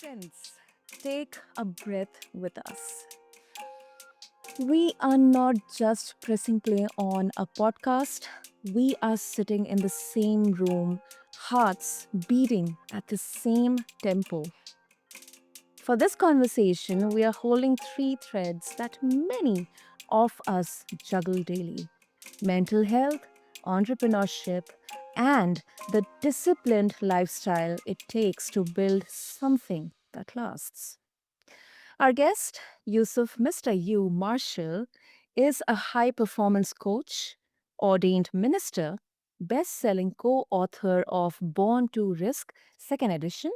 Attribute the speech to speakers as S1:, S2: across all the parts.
S1: Friends, take a breath with us. We are not just pressing play on a podcast, we are sitting in the same room, hearts beating at the same tempo. For this conversation, we are holding three threads that many of us juggle daily: mental health, entrepreneurship, and the disciplined lifestyle it takes to build something that lasts. Our guest, Yusef Mista Yu Marshall, is a high performance coach, ordained minister, best selling co author of Born to Risk, second edition,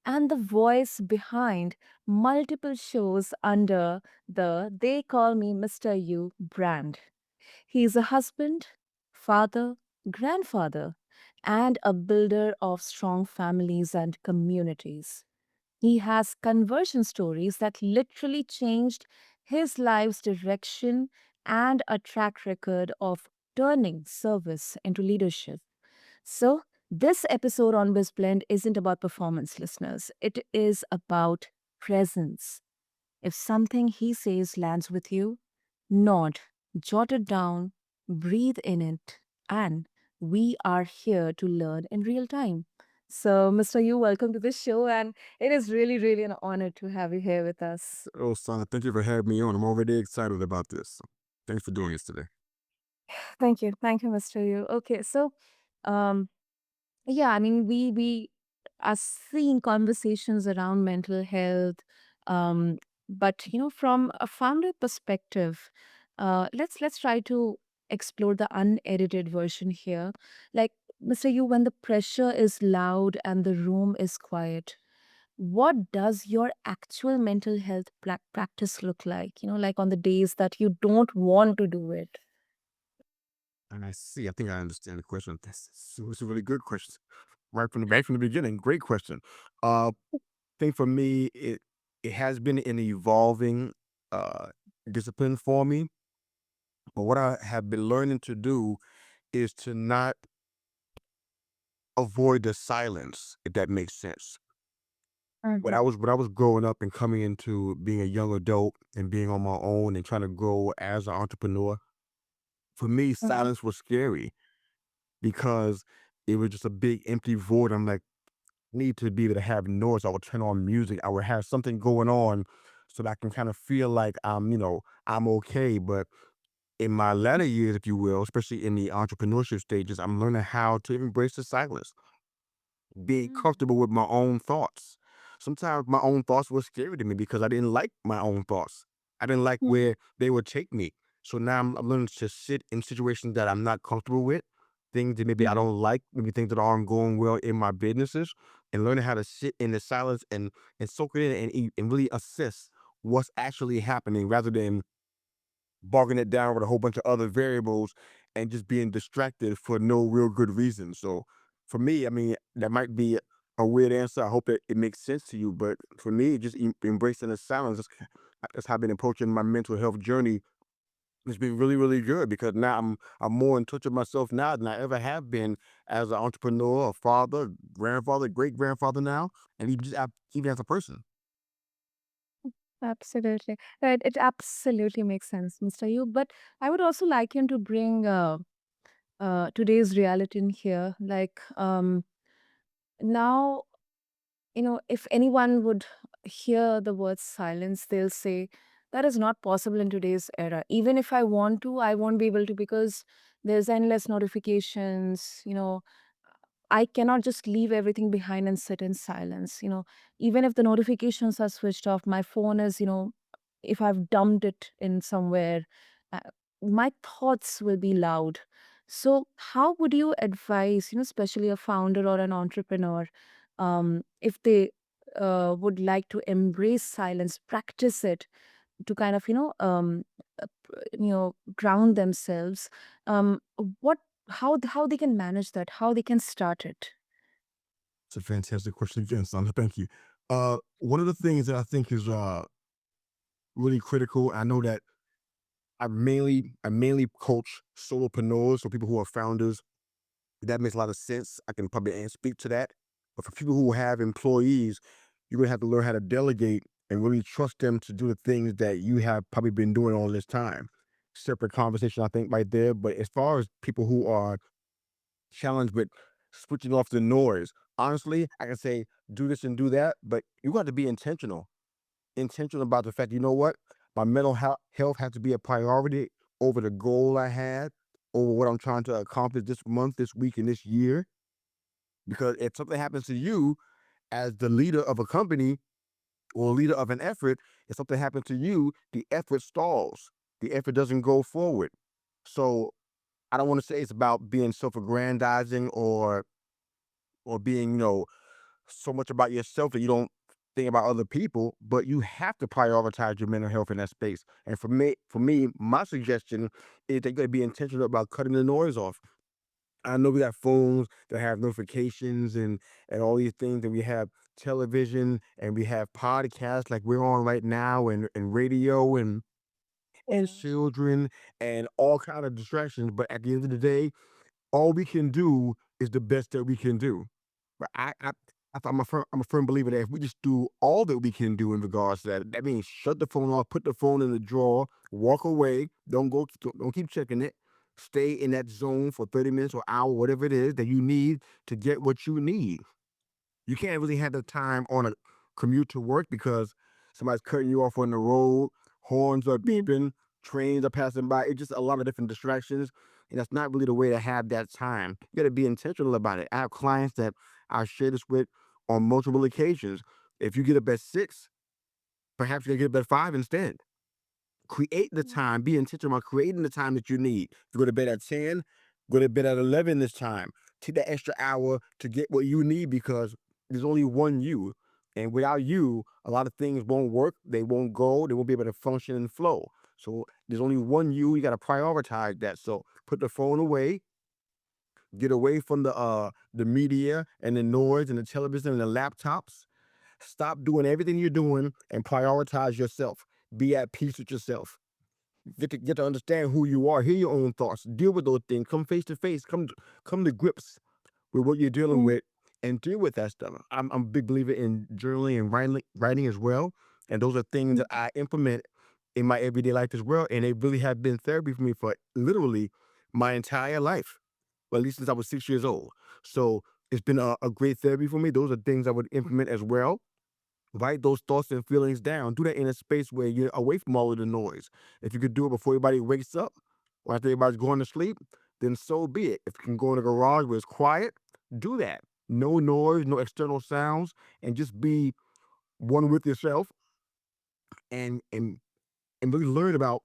S1: and the voice behind multiple shows under the They Call Me Mr. You brand. He is a husband, father, grandfather, and a builder of strong families and communities. He has conversion stories that literally changed his life's direction and a track record of turning service into leadership. So, this episode on BizBlend isn't about performance, listeners. It is about presence. If something he says lands with you, nod, jot it down, breathe in it, and we are here to learn in real time. So, Mr. Yu, welcome to the show, and it is really an honor to have you here with us.
S2: Oh, Sana, thank you for having me on. I'm already excited about this. Thanks for doing this today.
S1: Thank you, Mr. Yu. Okay, so, um, yeah, I mean, we are seeing conversations around mental health, um, but from a founder perspective, let's try to explore the unedited version here. Like, Mr. Yu, when the pressure is loud and the room is quiet, what does your actual mental health practice look like? Like on the days that you don't want to do it.
S2: And I see. I think I understand the question. It's a really good question. Right from the beginning. Great question. I think for me, it has been an evolving uh discipline for me. But what I have been learning to do is to not avoid the silence, if that makes sense. When
S1: Mhm.
S2: I was growing up and coming into being a young adult and being on my own and trying to grow as an entrepreneur, for me,
S1: Mhm.
S2: silence was scary because it was just a big empty void. I'm like, need to be able to have noise. I would turn on music. I would have something going on so that I can kind of feel like I'm okay. But in my latter years, if you will, especially in the entrepreneurship stages, I'm learning how to embrace the silence, being
S1: Mm.
S2: comfortable with my own thoughts. Sometimes my own thoughts were scary to me because I didn't like my own thoughts. I didn't like
S1: Mhm.
S2: where they would take me. So now I'm learning to sit in situations that I'm not comfortable with, things that maybe I
S1: Mhm.
S2: don't like, maybe things that aren't going well in my businesses, and learning how to sit in the silence and soak it in and really assess what's actually happening rather than bogging it down with a whole bunch of other variables and just being distracted for no real good reason. So for me, I mean, that might be a weird answer. I hope that it makes sense to you, but for me, just embracing the silence. That's how I've been approaching my mental health journey. It's been really good because now I'm more in touch with myself now than I ever have been as an entrepreneur, a father, grandfather, great grandfather now, and even as a person.
S1: Absolutely. Right. It absolutely makes sense, Mr. Yu. But I would also like him to bring today's reality in here. Like now, if anyone would hear the word silence, they'll say that is not possible in today's era. Even if I want to, I won't be able to because there's endless notifications. I cannot just leave everything behind and sit in silence. Even if the notifications are switched off, my phone is, if I've dumped it in somewhere, uh, my thoughts will be loud. So, how would you advise, especially a founder or an entrepreneur, if they would like to embrace silence, practice it to kind of, ground themselves? What, how they can manage that? How they can start it?
S2: It's a fantastic question again, son. Thank you. One of the things that I think is really critical. I know that I mainly coach solopreneurs, so people who are founders. That makes a lot of sense. I can probably speak to that. But for people who have employees, you're gonna have to learn how to delegate and really trust them to do the things that you have probably been doing all this time. Separate conversation, I think, right there. But as far as people who are challenged with switching off the noise, honestly, I can say do this and do that, but you got to be intentional about the fact, you know what? My mental health has to be a priority over the goal I had, over what I'm trying to accomplish this month, this week, and this year. Because if something happens to you as the leader of a company or leader of an effort, if something happens to you, the effort stalls. The effort doesn't go forward. So I don't want to say it's about being self-aggrandizing or being, so much about yourself that you don't think about other people, but you have to prioritize your mental health in that space. And for me, my suggestion is that you gotta be intentional about cutting the noise off. I know we got phones that have notifications and all these things, and we have television and we have podcasts like we're on right now and radio and
S1: Yeah.
S2: children and all kind of distractions. But at the end of the day, all we can do is the best that we can do. But I'm a firm believer that if we just do all that we can do in regards to that, that means shut the phone off, put the phone in the drawer, walk away, don't keep checking it. Stay in that zone for 30 minutes or hour, whatever it is that you need to get what you need. You can't really have the time on a commute to work because somebody's cutting you off on the road, horns are beeping, trains are passing by. It's just a lot of different distractions. And that's not really the way to have that time. You got to be intentional about it. I have clients that I share this with on multiple occasions. If you get up at 6, perhaps you get up at 5 instead. Create the time, be intentional about creating the time that you need. If you go to bed at 10, go to bed at 11 this time. Take that extra hour to get what you need because there's only one you. And without you, a lot of things won't work. They won't go. They won't be able to function and flow. So there's only one you. You got to prioritize that. So put the phone away, get away from the media and the noise and the television and the laptops. Stop doing everything you're doing and prioritize yourself. Be at peace with yourself. Get to understand who you are, hear your own thoughts, deal with those things, come face to face, come to grips with what you're dealing
S1: Mm,
S2: with, and deal with that stuff. I'm a big believer in journaling and writing as well, and those are things
S1: mm,
S2: that I implement in my everyday life as well, and they really have been therapy for me for literally my entire life, well, at least since I was 6 years old. So it's been a great therapy for me. Those are things I would implement as well. Write those thoughts and feelings down. Do that in a space where you're away from all of the noise. If you could do it before everybody wakes up or after everybody's going to sleep, then so be it. If you can go in a garage where it's quiet, do that. No noise, no external sounds, and just be one with yourself and really learn about,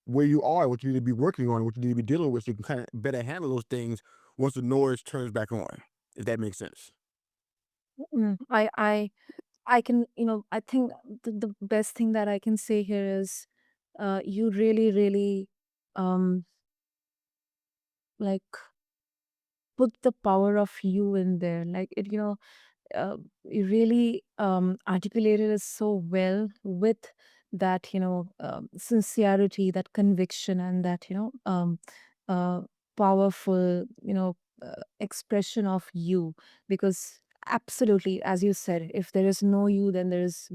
S2: where you are, what you need to be working on, what you need to be dealing with, so you can kind of better handle those things once the noise turns back on, if that makes sense.
S1: mm. I can, I think the best thing that I can say here is, you really, really, um, like put the power of you in there. Like you really articulated it so well with that, sincerity, that conviction, and that, uh, powerful, expression of you. Because absolutely, as you said, if there is no you, then there is,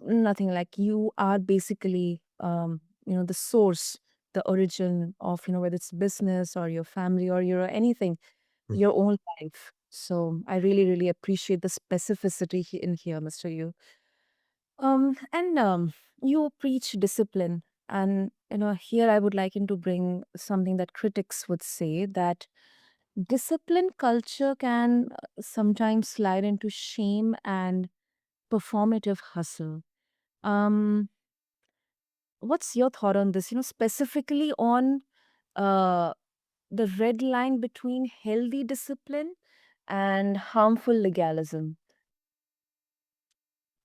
S1: nothing. Like you are basically, the source, the origin of, whether it's business or your family or your anything, your own life. So I really, really appreciate the specificity in here, Mr. Yu. And you preach discipline. And, here I would like him to bring something that critics would say, that discipline culture can sometimes slide into shame and performative hustle. Um, what's your thought on this? Specifically on uh, the red line between healthy discipline and harmful legalism.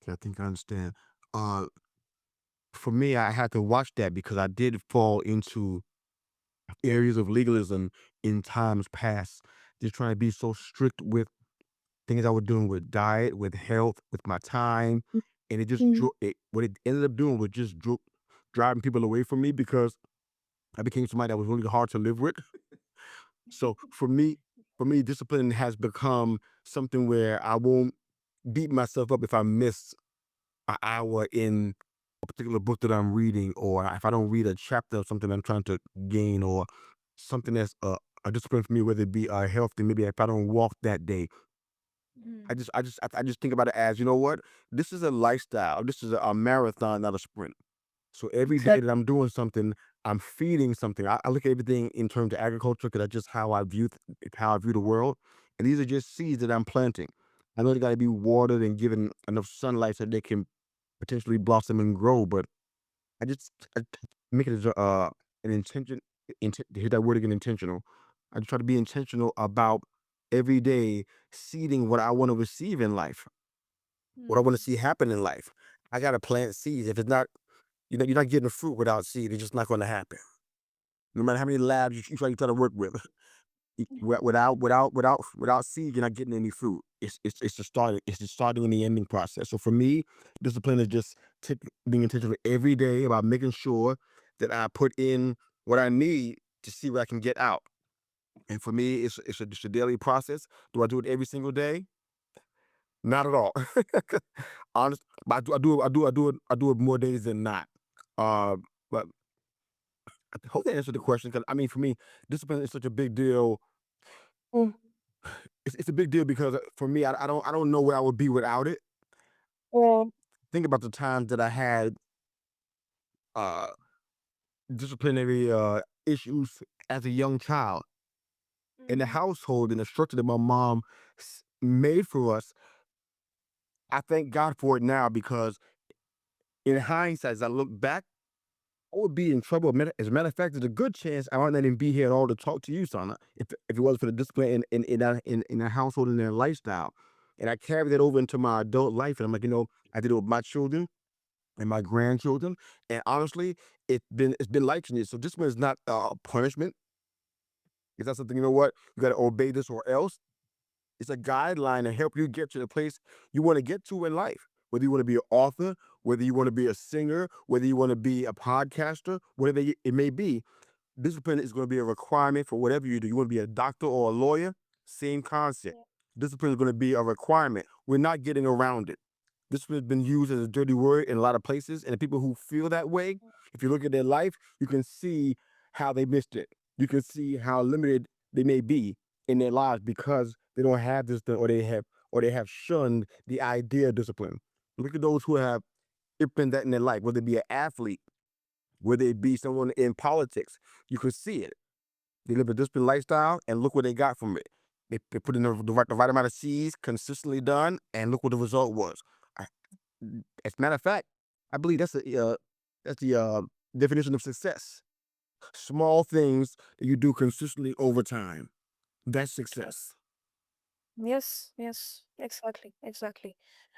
S2: Okay, I think I understand. Uh, for me, I had to watch that because I did fall into areas of legalism in times past, just trying to be so strict with things I was doing with diet, with health, with my time, and it just
S1: Mhm.
S2: what it ended up doing was just driving people away from me because I became somebody that was really hard to live with. So for me, discipline has become something where I won't. beat myself up if I miss an hour in a particular book that I'm reading, or if I don't read a chapter of something I'm trying to gain, or something that's a discipline for me, whether it be healthy. Maybe if I don't walk that day, I just think about it as, you know what? This is a lifestyle. This is a marathon, not a sprint. So every day that
S1: Exactly.
S2: I'm doing something, I'm feeding something. I look at everything in terms of agriculture because that's just how I view the world. And these are just seeds that I'm planting. I know they got to be watered and given enough sunlight so they can potentially blossom and grow. But I make it as an intention. To hit that word again, intentional. I just try to be intentional about every day seeding what I want to receive in life, what I want to
S1: Hmm.
S2: see happen in life. I got to plant seeds. If it's not, you're not getting the fruit without seed. It's just not going to happen. No matter how many labs you try to work with, without seed, you're not getting any fruit. It's the starting. It's the starting and the ending process. So for me, discipline is just being intentional every day about making sure that I put in what I need to see what I can get out. And for me, it's a daily process. Do I do it every single day? Not at all. Honest, but I do it more days than not. But I hope that answered the question, because I mean, for me, discipline is such a big deal.
S1: Mm.
S2: It's a big deal because for me, I don't know where I would be without it.
S1: Yeah.
S2: Think about the times that I had uh, disciplinary issues as a young child in the
S1: Mhm.
S2: household, and the structure that my mom made for us. I thank God for it now, because in hindsight, as I look back, I would be in trouble. As a matter of fact, there's a good chance I might not even be here at all to talk to you, son, if it wasn't for the discipline in our household and their lifestyle. And I carried that over into my adult life. And I'm like, I did it with my children and my grandchildren. And honestly, it's been life changing. So discipline is not punishment. It's not something, you got to obey this or else. It's a guideline to help you get to the place you want to get to in life. Whether you want to be an author, whether you want to be a singer, whether you want to be a podcaster, whatever it may be, discipline is going to be a requirement for whatever you do. You want to be a doctor or a lawyer, same concept. Discipline is going to be a requirement. We're not getting around it. Discipline has been used as a dirty word in a lot of places, and the people who feel that way, if you look at their life, you can see how they missed it. You can see how limited they may be in their lives because they don't have this, or they have shunned the idea of discipline. Look at those who have implemented that in their life, whether it be an athlete, whether it be someone in politics. You could see it. They live a disciplined lifestyle, and look what they got from it. They put in the right amount of seeds, consistently done, and look what the result was. I, as a matter of fact, I believe that's the definition of success. Small things that you do consistently over time. That's success.
S1: Yes, yes, exactly, exactly.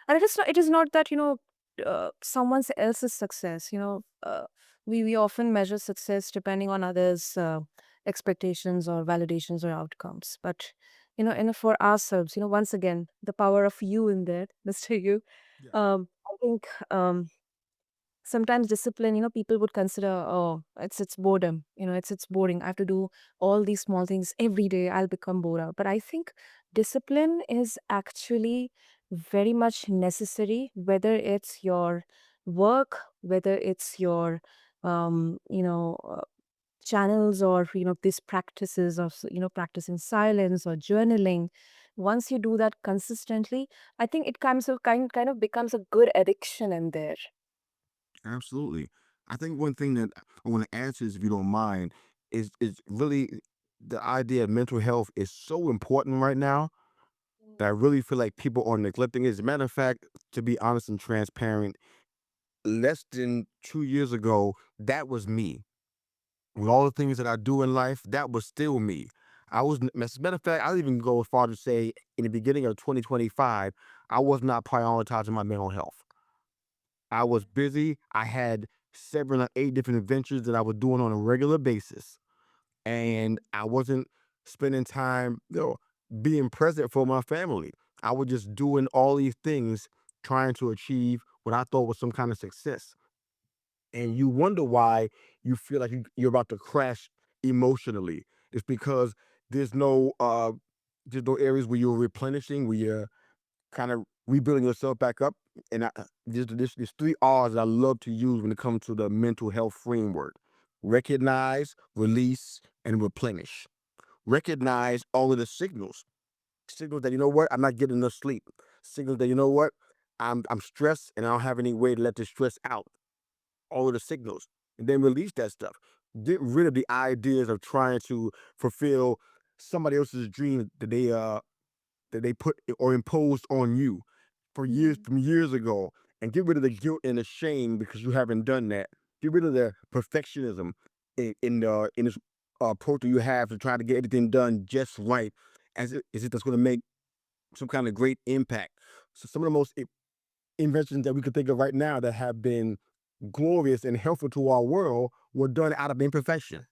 S1: And it is not that, someone else's success. We often measure success depending on others' expectations or validations or outcomes. But, for ourselves, once again, the power of you in there, Mr. You.
S2: Yeah.
S1: I think sometimes discipline, people would consider, oh, it's boredom, it's boring. I have to do all these small things every day, I'll become bored out. But I think discipline is actually very much necessary, whether it's your work, whether it's your channels, or these practices of practicing silence or journaling. Once you do that consistently, I think it kind of becomes a good addiction in there.
S2: Absolutely. I think one thing that I want to add to this, if you don't mind, is really the idea of mental health is so important right now that I really feel like people are neglecting it. As a matter of fact, to be honest and transparent, less than 2 years ago, that was me. With all the things that I do in life, that was still me. As a matter of fact, I'll even go as far to say in the beginning of 2025, I was not prioritizing my mental health. I was busy. I had 7 or 8 different adventures that I was doing on a regular basis, and I wasn't spending time, being present for my family. I was just doing all these things, trying to achieve what I thought was some kind of success. And you wonder why you feel like you're about to crash emotionally. It's because there's no uh, there's no areas where you're replenishing, where you're kind of rebuilding yourself back up. And there's three R's that I love to use when it comes to the mental health framework: recognize, release, and replenish. Recognize all of the signals that, you know what, I'm not getting enough sleep. Signals that, you know what, I'm stressed and I don't have any way to let the stress out. All of the signals, and then release that stuff. Get rid of the ideas of trying to fulfill somebody else's dream that they put or imposed on you for years
S1: Mm.
S2: from years ago, and get rid of the guilt and the shame because you haven't done that. Get rid of the perfectionism in this approach that you have to try to get everything done just right, as if that's going to make some kind of great impact. So some of the most inventions that we could think of right now that have been glorious and helpful to our world were done out of imperfection.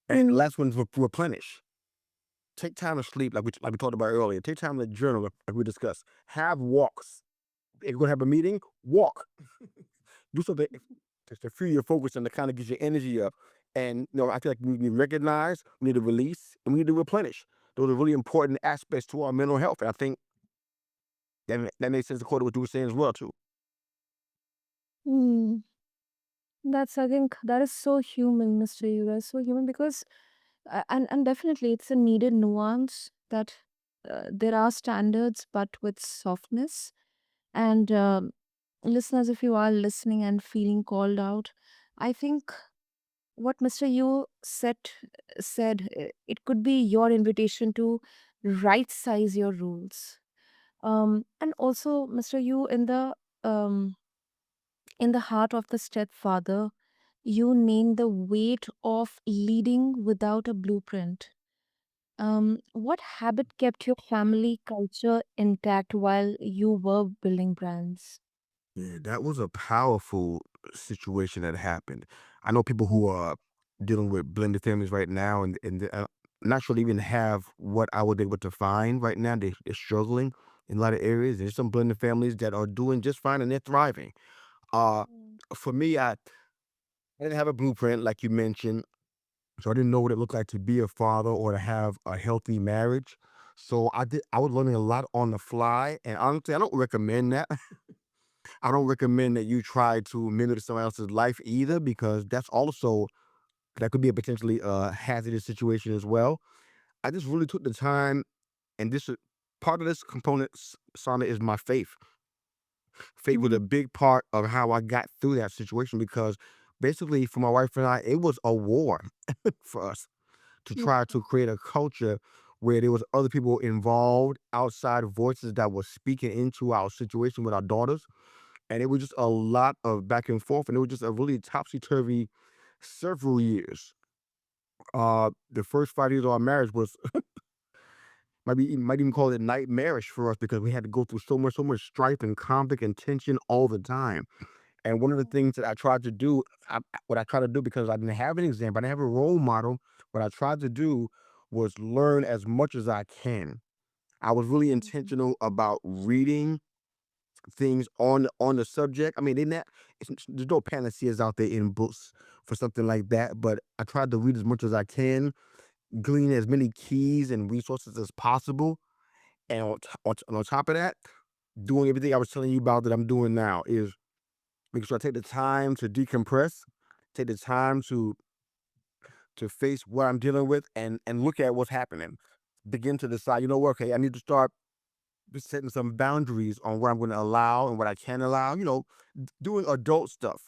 S2: And the last one's replenish. Take time to sleep, like we talked about earlier. Take time to journal, like we discussed. Have walks. If you're gonna have a meeting, walk. Do something to free your focus and to kind of get your energy up. And I feel like we need to recognize, we need to release, and we need to replenish. Those are really important aspects to our mental health. And I think that makes sense according to what you were saying as well too.
S1: Mm. I think that is so human, Mr. Yu. That's so human because, and definitely it's a needed nuance that there are standards, but with softness. And listeners, if you are listening and feeling called out, I think what Mr. Yu said, it could be your invitation to right size your rules. And also, Mr. Yu, um, in the heart of the stepfather, you name the weight of leading without a blueprint. What habit kept your family culture intact while you were building brands?
S2: Yeah, that was a powerful situation that happened. I know people who are dealing with blended families right now, and not sure they even have what I was able to find right now. They're struggling in a lot of areas. There's some blended families that are doing just fine and they're thriving. Uh,
S1: Mm.
S2: for me, I didn't have a blueprint like you mentioned, so I didn't know what it looked like to be a father or to have a healthy marriage. So I was learning a lot on the fly, and honestly, I don't recommend that. I don't recommend that you try to mimic someone else's life either, because that could be a potentially hazardous situation as well. I just really took the time, and part of this component, Sana, is my faith. Faith was a
S1: Mm.
S2: big part of how I got through that situation, because basically for my wife and I, it was a war for us to
S1: Mm.
S2: try to create a culture where there was other people involved, outside voices that were speaking into our situation with our daughters. And it was just a lot of back and forth, and it was just a really topsy-turvy several years. The first 5 years of our marriage was might even call it nightmarish for us, because we had to go through so much strife and conflict and tension all the time. And one of the things that I tried to do, what I tried to do, because I didn't have an example, I didn't have a role model, what I tried to do was learn as much as I can. I was really
S1: Mm.
S2: intentional about reading things on the subject. I mean, there's no panaceas out there in books for something like that, but I tried to read as much as I can, glean as many keys and resources as possible, and on top of that, doing everything I was telling you about that I'm doing now is making sure I take the time to decompress, take the time to face what I'm dealing with, and look at what's happening. Begin to decide, okay, I need to start just setting some boundaries on what I'm going to allow and what I can allow, doing adult stuff.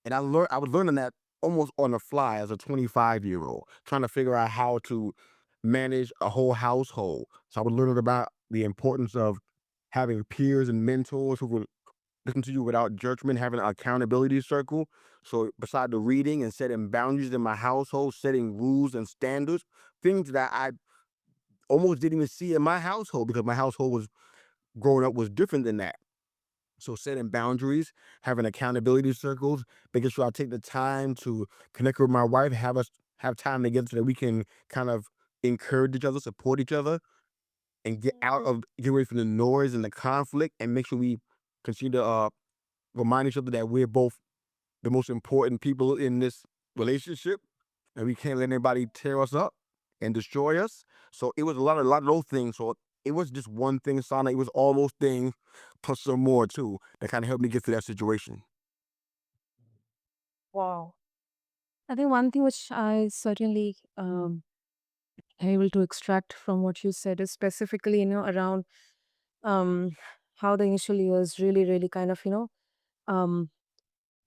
S2: And I was learning that almost on the fly as a 25-year-old, trying to figure out how to manage a whole household. So I was learning about the importance of having peers and mentors who will listen to you without judgment, having an accountability circle. So beside the reading and setting boundaries in my household, setting rules and standards, things that I almost didn't even see in my household, because my household was growing up was different than that. So setting boundaries, having accountability circles, making sure I take the time to connect with my wife, have us have time together so that we can kind of encourage each other, support each other, and get away from the noise and the conflict, and make sure we continue to remind each other that we're both the most important people in this relationship, and we can't let anybody tear us up and destroy us. So it was a lot of those things. So it was just one thing, Sana. It was all those things plus some more too that kind of helped me get through that situation.
S1: Wow. I think one thing which I certainly able to extract from what you said is specifically, around um, how the initial years really, really kind of, um,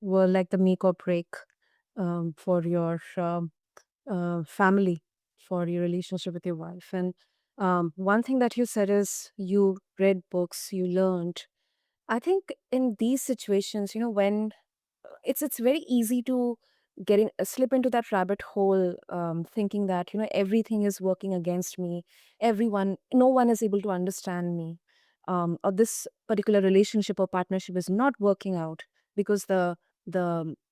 S1: were like the make or break for your family, for your relationship with your wife. And one thing that you said is you read books, you learned. I think in these situations, when it's very easy to slip into that rabbit hole, thinking that everything is working against me, no one is able to understand me, or this particular relationship or partnership is not working out because the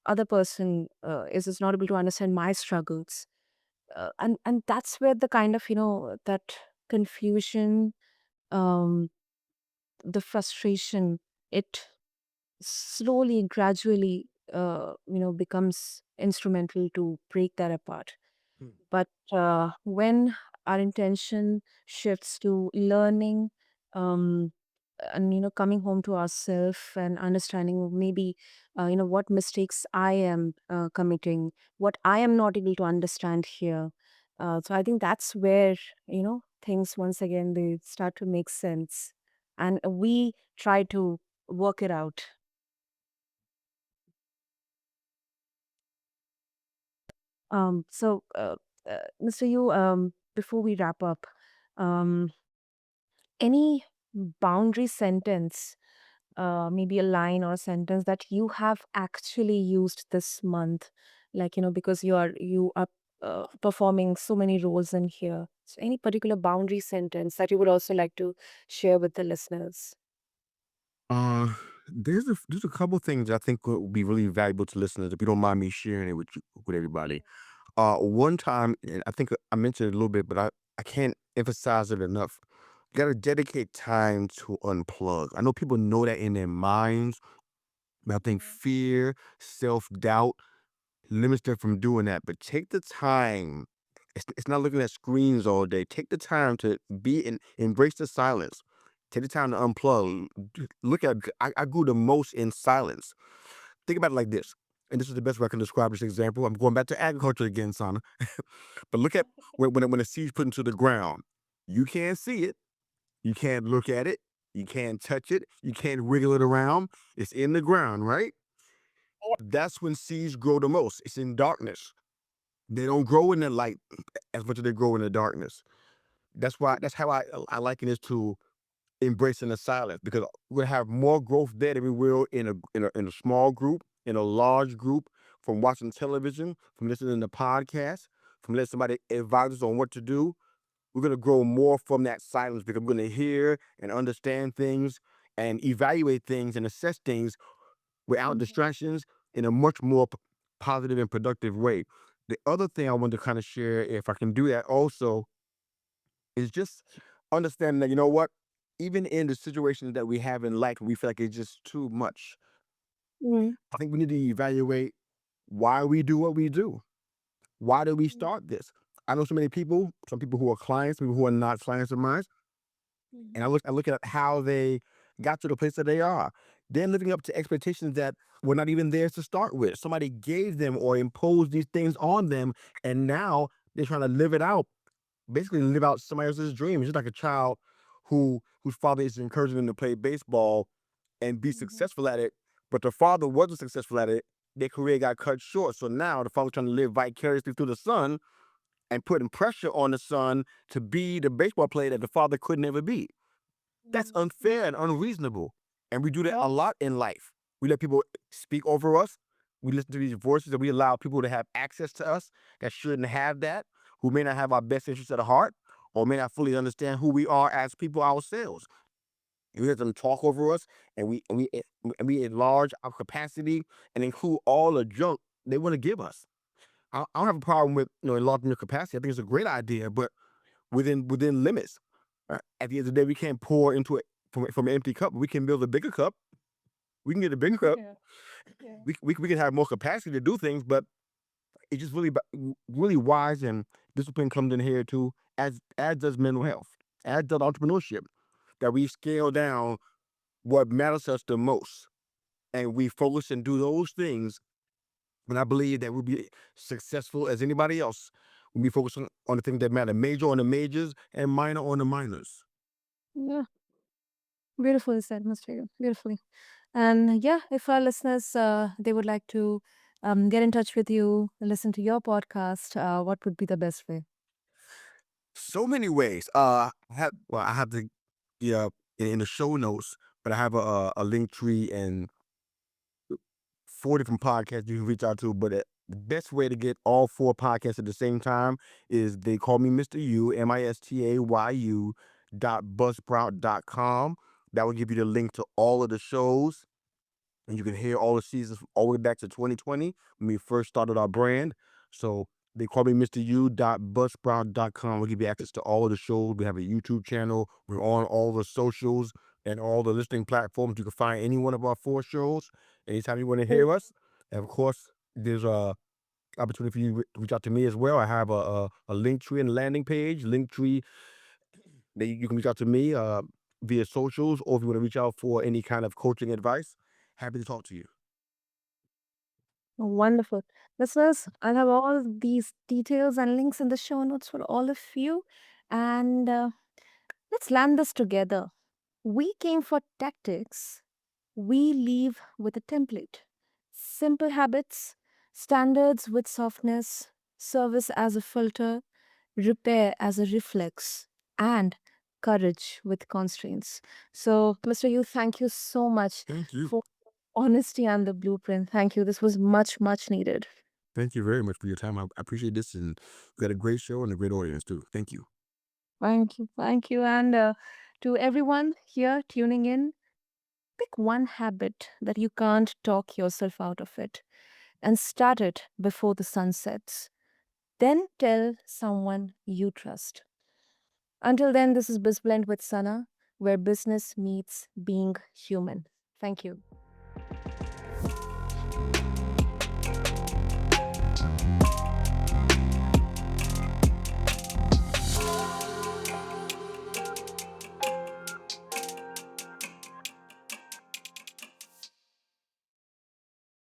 S1: other person is not able to understand my struggles, and that's where the kind of that confusion, um, the frustration, it slowly, gradually, becomes instrumental to break that apart.
S2: Mm.
S1: But when our intention shifts to learning, um, and coming home to ourselves and understanding maybe what mistakes I am committing, what I am not able to understand here. So I think that's where things once again they start to make sense, and we try to work it out. Mr. Yu, before we wrap up, um, any boundary sentence, maybe a line or a sentence that you have actually used this month, like because you are performing so many roles in here. So, any particular boundary sentence that you would also like to share with the listeners?
S2: Uh, there's a couple things I think would be really valuable to listeners if you don't mind me sharing it with everybody. One time, and I think I mentioned it a little bit, but I can't emphasize it enough. You gotta dedicate time to unplug. I know people know that in their minds, but I think fear, self doubt limits them from doing that. But take the time. It's not looking at screens all day. Take the time to be in, embrace the silence. Take the time to unplug. Look at, I grew the most in silence. Think about it like this. And this is the best way I can describe this example. I'm going back to agriculture again, Sana. But look at when a seed's put into the ground. You can't see it. You can't look at it. You can't touch it. You can't wiggle it around. It's in the ground, right? That's when seeds grow the most. It's in darkness. They don't grow in the light as much as they grow in the darkness. That's how I liken this to embracing the silence because we'll have more growth there than we will in a small group, in a large group, from watching television, from listening to podcasts, from letting somebody advise us on what to do. We're gonna grow more from that silence because we're gonna hear and understand things and evaluate things and assess things without distractions in a much more positive and productive way. The other thing I want to kind of share, if I can do that also, is just understanding that, you know what, even in the situations that we have in life, we feel like it's just too much.
S1: Mm,
S2: I think we need to evaluate why we do what we do. Why do we
S1: mm,
S2: start this? I know so many people, some people who are clients, people who are not clients of mine, and I look at how they got to the place that they are. They're living up to expectations that were not even theirs to start with. Somebody gave them or imposed these things on them, and now they're trying to live it out, basically live out somebody else's dream. It's just like a child whose father is encouraging them to play baseball and be
S1: mhm,
S2: successful at it, but the father wasn't successful at it. Their career got cut short. So now the father's trying to live vicariously through the son and putting pressure on the son to be the baseball player that the father could never be. That's
S1: mhm,
S2: unfair and unreasonable. And we do that
S1: yeah.
S2: a lot in life. We let people speak over us. We listen to these voices and we allow people to have access to us that shouldn't have that, who may not have our best interests at heart or may not fully understand who we are as people ourselves. We let them talk over us and we enlarge our capacity and include all the junk they want to give us. I don't have a problem with enlarging your capacity. I think it's a great idea, but within limits. At the end of the day, we can't pour into it from an empty cup. We can build a bigger cup. We can get a bigger cup.
S1: Yeah. Yeah.
S2: We can have more capacity to do things, but it's just really wise and discipline comes in here too, as does mental health. adult entrepreneurship, that we scale down what matters to us the most, and we focus and do those things. And I believe that we'll be successful as anybody else. We'll be focusing on the things that matter, major on the majors and minor on the minors.
S1: Yeah, beautifully said, Mr. Yu. Beautifully. And yeah, if our listeners they would like to get in touch with you, listen to your podcast, what would be the best way?
S2: So many ways. I have to, yeah, in the show notes, but I have a link tree and 4 different podcasts you can reach out to. But the best way to get all 4 podcasts at the same time is they call me Mr. Yu, MistaYu .buzzsprout.com. That will give you the link to all of the shows, and you can hear all the seasons all the way back to 2020 when we first started our brand. So they call me Mr. U. Buzzsprout.com. We'll give you access to all of the shows. We have a YouTube channel. We're on all the socials and all the listening platforms. You can find any one of our 4 shows anytime you want to
S1: Oh,
S2: hear us. And of course, there's a opportunity for you to reach out to me as well. I have a link tree and landing page, link tree that you can reach out to me via socials, or if you want to reach out for any kind of coaching advice, happy to talk to you.
S1: wonderful. Listeners, I'll have all these details and links in the show notes for all of you. And let's land this together. We came for tactics, we leave with a template. Simple habits, standards with softness, service as a filter, repair as a reflex, and courage with constraints. So, Mr. Yu, thank you so much
S2: Thank you.
S1: for honesty and the blueprint. Thank you. This was much, much needed.
S2: Thank you very much for your time. I appreciate this, and you got a great show and a great audience too. Thank you.
S1: Thank you. Thank you. And to everyone here tuning in, pick one habit that you can't talk yourself out of it and start it before the sun sets. Then tell someone you trust. Until then, this is BizBlend with Sana, where business meets being human. Thank you.